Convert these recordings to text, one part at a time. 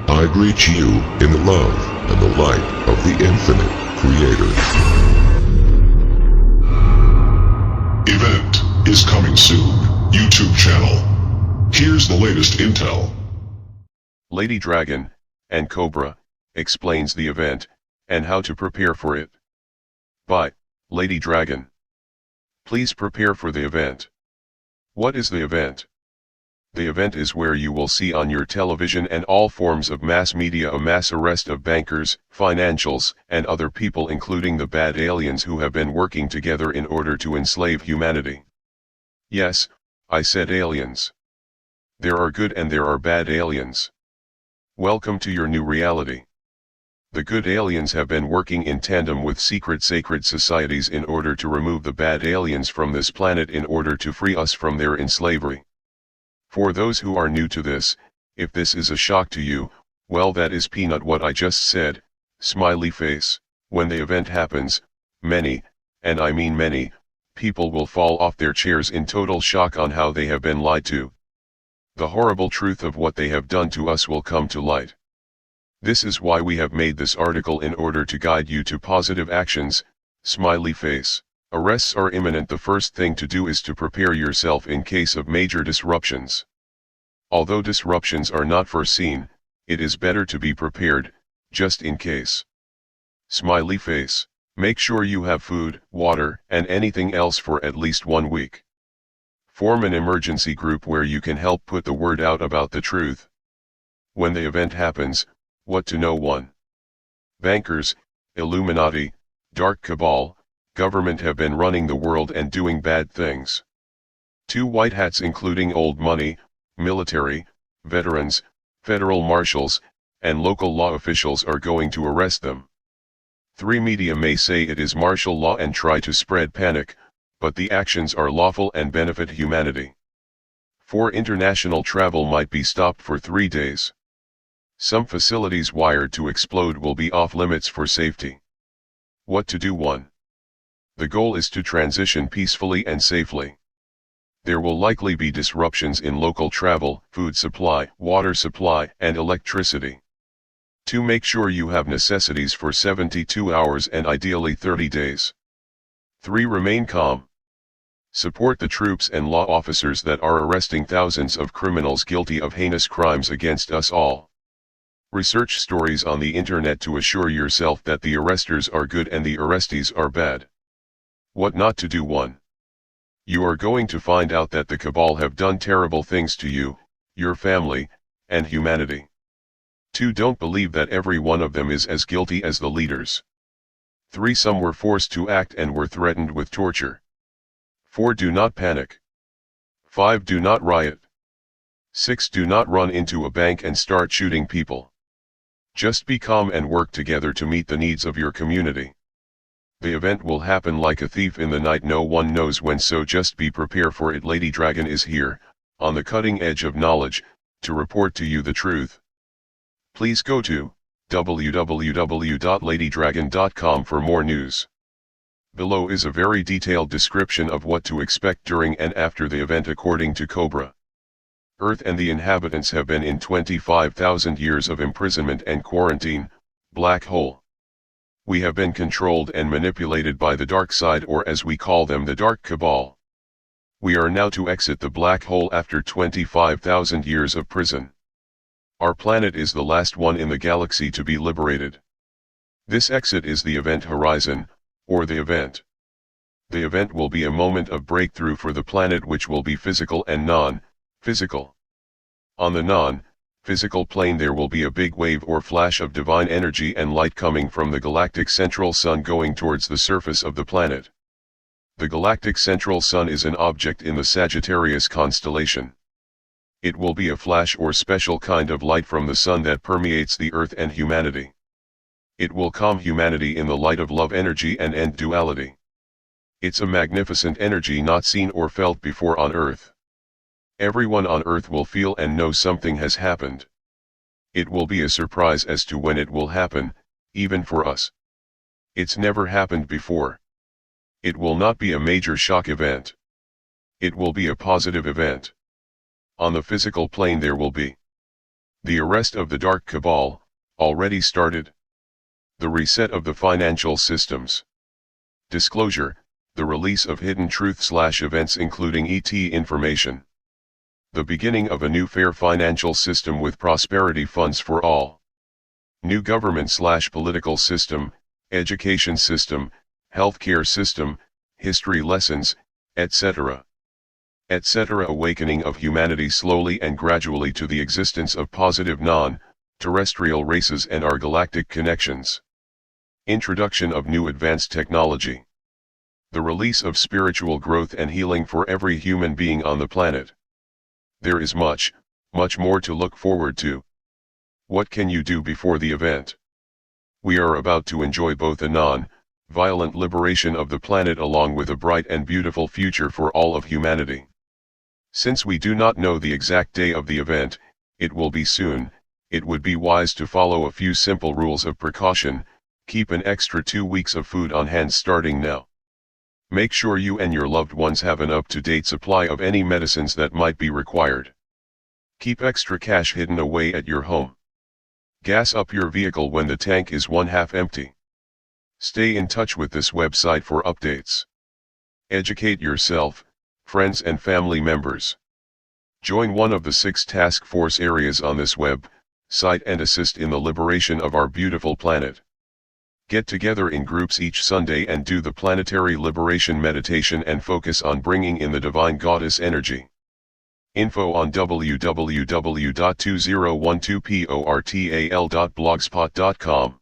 I greet you in the love and the light of the infinite Creator. Event is coming soon. YouTube channel. Here's the latest intel. Lady Dragon and Cobra explains the event and how to prepare for it. By Lady Dragon. Please prepare for the event. What is the event? The event is where you will see on your television and all forms of mass media a mass arrest of bankers, financials, and other people, including the bad aliens who have been working together in order to enslave humanity. Yes, I said aliens. There are good and there are bad aliens. Welcome to your new reality. The good aliens have been working in tandem with secret sacred societies in order to remove the bad aliens from this planet in order to free us from their enslavery. For those who are new to this, if this is a shock to you, well, that is peanut what I just said, smiley face. When the event happens, many, and I mean many, people will fall off their chairs in total shock on how they have been lied to. The horrible truth of what they have done to us will come to light. This is why we have made this article, in order to guide you to positive actions, smiley face. Arrests are imminent. The first thing to do is to prepare yourself in case of major disruptions. Although disruptions are not foreseen, it is better to be prepared, just in case. Smiley face. Make sure you have food, water, and anything else for at least 1 week. Form an emergency group where you can help put the word out about the truth. When the event happens, what to know: 1. Bankers, Illuminati, Dark Cabal, government have been running the world and doing bad things. 2. White hats, including old money, military, veterans, federal marshals, and local law officials, are going to arrest them. 3. Media may say it is martial law and try to spread panic, but the actions are lawful and benefit humanity. 4. International travel might be stopped for 3 days. Some facilities wired to explode will be off limits for safety. What to do: 1. The goal is to transition peacefully and safely. There will likely be disruptions in local travel, food supply, water supply, and electricity. 2. Make sure you have necessities for 72 hours and ideally 30 days. 3. Remain calm. Support the troops and law officers that are arresting thousands of criminals guilty of heinous crimes against us all. Research stories on the internet to assure yourself that the arresters are good and the arrestees are bad. What not to do: 1. You are going to find out that the cabal have done terrible things to you, your family, and humanity. 2. Don't believe that every one of them is as guilty as the leaders. 3. Some were forced to act and were threatened with torture. 4. Do not panic. 5. Do not riot. 6. Do not run into a bank and start shooting people. Just be calm and work together to meet the needs of your community. The event will happen like a thief in the night. No one knows when, so just be prepared for it. Lady Dragon is here, on the cutting edge of knowledge, to report to you the truth. Please go to www.ladydragon.com for more news. Below is a very detailed description of what to expect during and after the event according to Cobra. Earth and the inhabitants have been in 25,000 years of imprisonment and quarantine, black hole. We have been controlled and manipulated by the dark side, or as we call them, the Dark Cabal. We are now to exit the black hole after 25,000 years of prison. Our planet is the last one in the galaxy to be liberated. This exit is the event horizon, or the event. The event will be a moment of breakthrough for the planet, which will be physical and non-physical. On the non-physical plane there will be a big wave or flash of divine energy and light coming from the galactic central sun going towards the surface of the planet. The galactic central sun is an object in the Sagittarius constellation. It will be a flash or special kind of light from the sun that permeates the earth and humanity. It will calm humanity in the light of love energy and end duality. It's a magnificent energy not seen or felt before on earth. Everyone on earth will feel and know something has happened. It will be a surprise as to when it will happen, even for us. It's never happened before. It will not be a major shock event. It will be a positive event. On the physical plane there will be The arrest of the Dark Cabal, already started. The reset of the financial systems. Disclosure, the release of hidden truth/events including ET information. The beginning of a new fair financial system with prosperity funds for all. New government/political system, education system, healthcare system, history lessons, etc. etc. Awakening of humanity slowly and gradually to the existence of positive non-terrestrial races and our galactic connections. Introduction of new advanced technology. The release of spiritual growth and healing for every human being on the planet. There is much, much more to look forward to. What can you do before the event? We are about to enjoy both a non-violent liberation of the planet along with a bright and beautiful future for all of humanity. Since we do not know the exact day of the event, it will be soon. It would be wise to follow a few simple rules of precaution. Keep an extra 2 weeks of food on hand starting now. Make sure you and your loved ones have an up-to-date supply of any medicines that might be required. Keep extra cash hidden away at your home. Gas up your vehicle when the tank is 1/2 empty. Stay in touch with this website for updates. Educate yourself, friends and family members. Join one of the 6 task force areas on this web site and assist in the liberation of our beautiful planet. Get together in groups each Sunday and do the planetary liberation meditation and focus on bringing in the divine goddess energy. Info on www.2012portal.blogspot.com.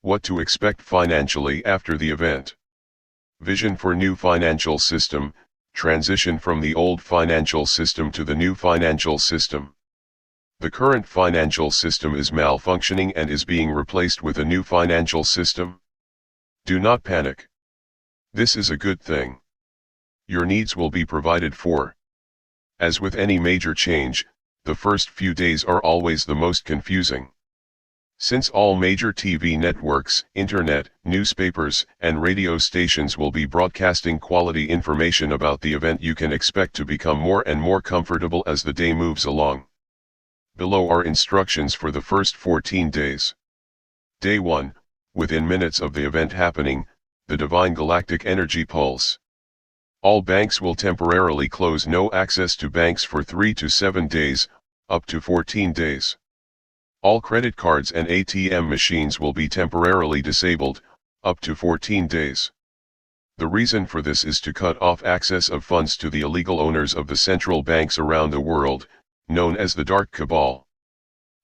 What to expect financially after the event. Vision for new financial system, transition from the old financial system to the new financial system. The current financial system is malfunctioning and is being replaced with a new financial system. Do not panic. This is a good thing. Your needs will be provided for. As with any major change, the first few days are always the most confusing. Since all major TV networks, internet, newspapers, and radio stations will be broadcasting quality information about the event, you can expect to become more and more comfortable as the day moves along. Below are instructions for the first 14 days. Day 1, within minutes of the event happening, the Divine Galactic Energy Pulse. All banks will temporarily close, no access to banks for 3 to 7 days, up to 14 days. All credit cards and ATM machines will be temporarily disabled, up to 14 days. The reason for this is to cut off access of funds to the illegal owners of the central banks around the world, known as the Dark Cabal.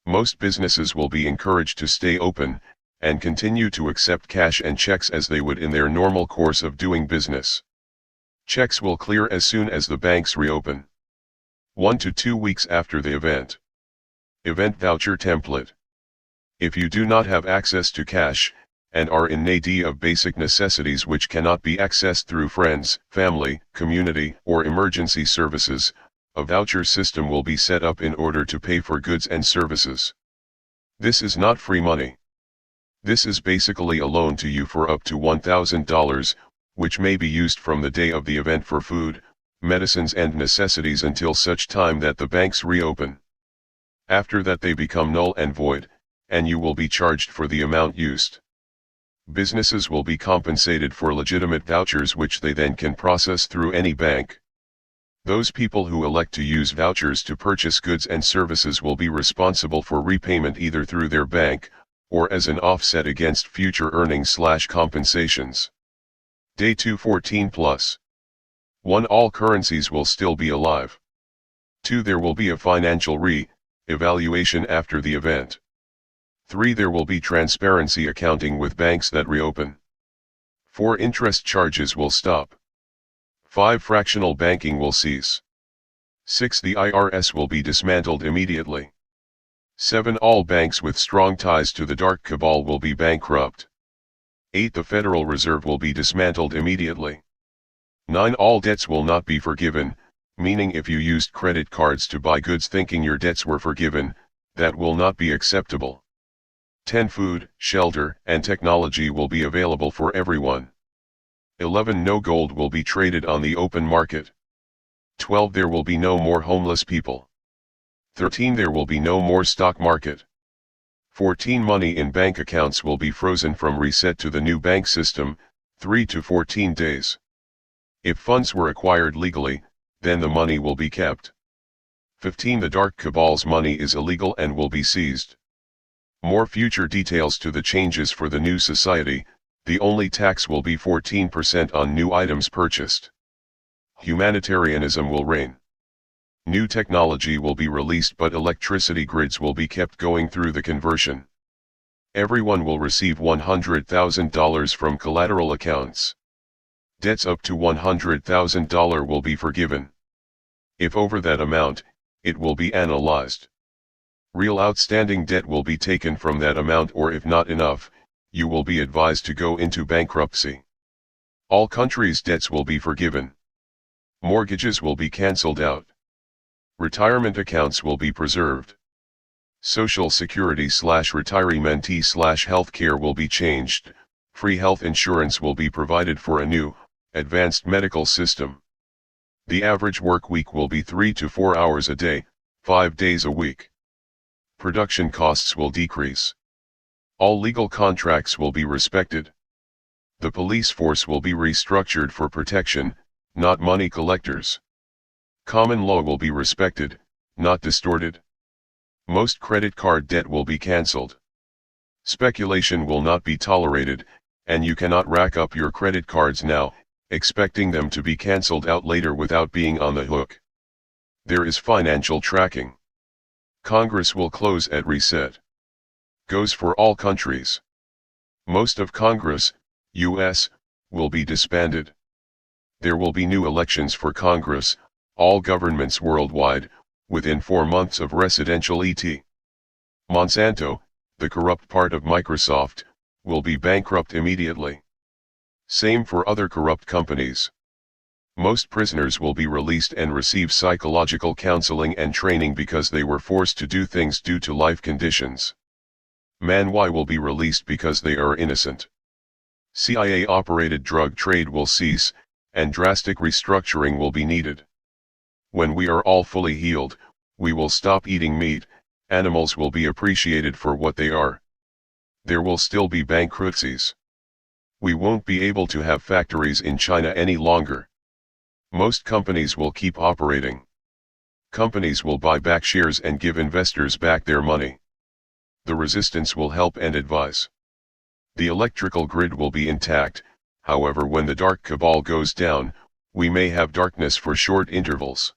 Most businesses will be encouraged to stay open, and continue to accept cash and checks as they would in their normal course of doing business. Checks will clear as soon as the banks reopen. 1 to 2 weeks after the event. Event Voucher Template. If you do not have access to cash, and are in need of basic necessities which cannot be accessed through friends, family, community, or emergency services, a voucher system will be set up in order to pay for goods and services. This is not free money. This is basically a loan to you for up to $1,000, which may be used from the day of the event for food, medicines and necessities until such time that the banks reopen. After that they become null and void, and you will be charged for the amount used. Businesses will be compensated for legitimate vouchers which they then can process through any bank. Those people who elect to use vouchers to purchase goods and services will be responsible for repayment either through their bank, or as an offset against future earnings/compensations. Day 214 plus. 1. All currencies will still be alive. 2. There will be a financial evaluation after the event. 3. There will be transparency accounting with banks that reopen. 4. Interest charges will stop. 5. Fractional banking will cease. 6. The IRS will be dismantled immediately. 7. All banks with strong ties to the Dark Cabal will be bankrupt. 8. The Federal Reserve will be dismantled immediately. 9. All debts will not be forgiven, meaning if you used credit cards to buy goods thinking your debts were forgiven, that will not be acceptable. 10. Food, shelter, and technology will be available for everyone. 11. No gold will be traded on the open market. 12. There will be no more homeless people. 13. There will be no more stock market. 14. Money in bank accounts will be frozen from reset to the new bank system, 3 to 14 days. If funds were acquired legally, then the money will be kept. 15. The dark cabal's money is illegal and will be seized. More future details to the changes for the new society. The only tax will be 14% on new items purchased. Humanitarianism will reign. New technology will be released, but electricity grids will be kept going through the conversion. Everyone will receive $100,000 from collateral accounts. Debts up to $100,000 will be forgiven. If over that amount, it will be analyzed. Real outstanding debt will be taken from that amount, or if not enough, you will be advised to go into bankruptcy. All countries' debts will be forgiven. Mortgages will be cancelled out. Retirement accounts will be preserved. Social Security / retirement / healthcare will be changed. Free health insurance will be provided for a new, advanced medical system. The average work week will be 3 to 4 hours a day, 5 days a week. Production costs will decrease. All legal contracts will be respected. The police force will be restructured for protection, not money collectors. Common law will be respected, not distorted. Most credit card debt will be cancelled. Speculation will not be tolerated, and you cannot rack up your credit cards now, expecting them to be cancelled out later without being on the hook. There is financial tracking. Congress will close at reset. Goes for all countries. Most of Congress, U.S., will be disbanded. There will be new elections for Congress, all governments worldwide, within 4 months of residential ET. Monsanto, the corrupt part of Microsoft, will be bankrupt immediately. Same for other corrupt companies. Most prisoners will be released and receive psychological counseling and training because they were forced to do things due to life conditions. Man Y will be released because they are innocent. CIA-operated drug trade will cease, and drastic restructuring will be needed. When we are all fully healed, we will stop eating meat. Animals will be appreciated for what they are. There will still be bankruptcies. We won't be able to have factories in China any longer. Most companies will keep operating. Companies will buy back shares and give investors back their money. The resistance will help and advise. The electrical grid will be intact. However, when the dark cabal goes down, we may have darkness for short intervals.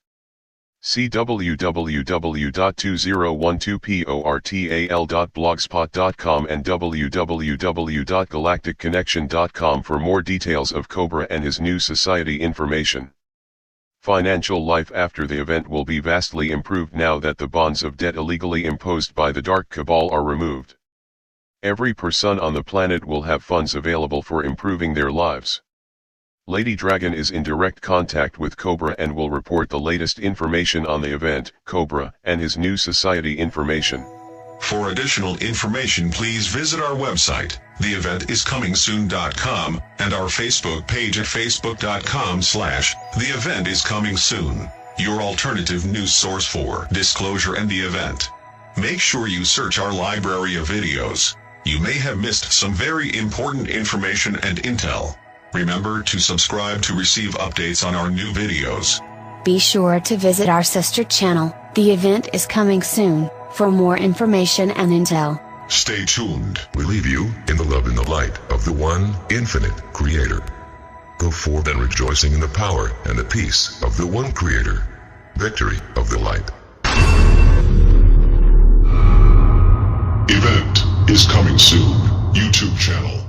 See www.2012portal.blogspot.com and www.galacticconnection.com for more details of Cobra and his new society information. Financial life after the event will be vastly improved now that the bonds of debt illegally imposed by the dark cabal are removed. Every person on the planet will have funds available for improving their lives. Lady Dragon is in direct contact with Cobra and will report the latest information on the event, Cobra, and his new society information. For additional information, please visit our website, theeventiscomingsoon.com, and our Facebook page at facebook.com/theeventiscomingsoon, your alternative news source for disclosure and the event. Make sure you search our library of videos. You may have missed some very important information and intel. Remember to subscribe to receive updates on our new videos. Be sure to visit our sister channel, The Event is Coming Soon, for more information and intel. Stay tuned. We leave you in the love and the light of the one infinite Creator. Go forth and rejoicing in the power and the peace of the one Creator. Victory of the light. Event is coming soon. YouTube channel.